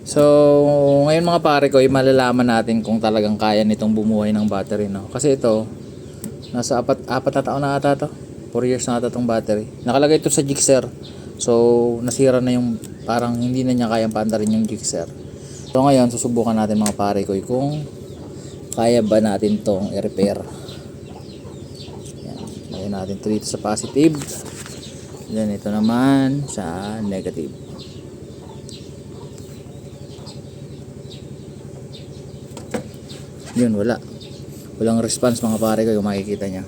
So, ngayon mga pare ko, malalaman natin kung talagang kaya nitong bumuhay ng battery, no? Kasi ito, nasa apat na taon na ata to. 4 years na ata tong battery. Nakalagay ito sa Gixxer. So, nasira na yung, parang hindi na niya kayang paandarin yung Gixxer. So, ngayon, susubukan natin mga pare ko kung kaya ba natin tong i-repair. Yan. Lagyan natin ito dito sa positive. Then, ito naman sa negative. Yun, walang response mga pare ko, yung makikita nya.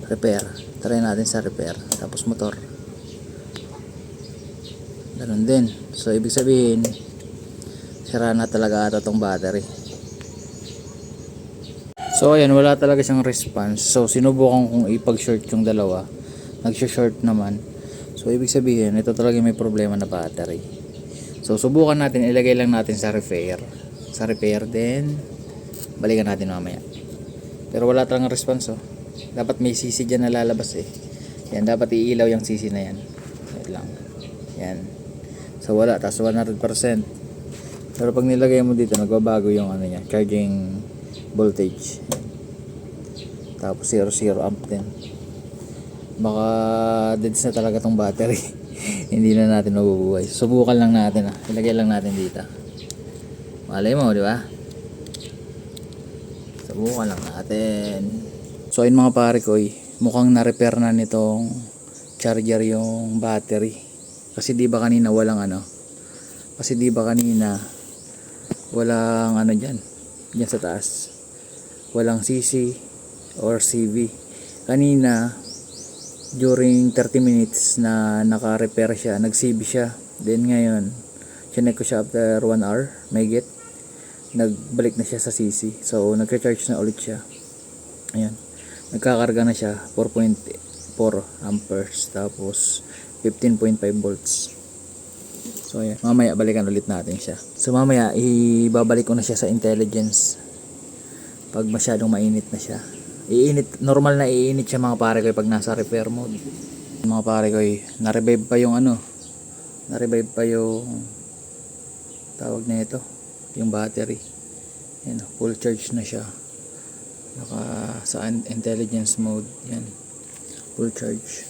Repair, try natin sa repair. Tapos motor, ganun din. So ibig sabihin sira na talaga ata tong battery. So ayan, wala talaga siyang response. So sinubukan kong ipag-short yung dalawa, nag-short naman. So ibig sabihin ito talaga may problema na battery. So subukan natin, ilagay lang natin sa repair. Then balikan natin mamaya. Pero wala talagang response, oh. Dapat may sisi dyan na lalabas, eh. Yan, dapat iilaw yung sisi na yan. Wait lang. Yan. So wala, tapos 100%. Pero pag nilagay mo dito, nagbabago yung ano niya, charging voltage. Tapos 0 amp din. Baka deads na talaga tong battery. Hindi na natin mabubuhay. Subukan lang natin, ah. Ilagay lang natin dito. Malay mo, di ba? Subukan lang natin. So ayun mga pare ko, mukhang na-repair na nitong charger yung battery. Kasi di ba kanina walang ano? Kasi di ba kanina walang ano diyan sa taas. Walang CC or CV. Kanina during 30 minutes na naka-repair siya, nag-CV siya. Then ngayon, chinek ko siya after 1 hour, may get. Nagbalik na siya sa CC. So nagre-charge na ulit siya. Ayan. Nagkakarga na siya 4.4 amperes tapos 15.5 volts. So ayan, mamaya balikan ulit natin siya. So mamaya ibabalik ko na siya sa intelligence pag masyadong mainit na siya. Normal na iinit siya mga pare ko pag nasa repair mode. Mga pare ko, na-revive pa yung ano, na-revive pa yung tawag na ito, yung battery. Yan, full charge na siya. Naka sa intelligence mode, yan, full charge.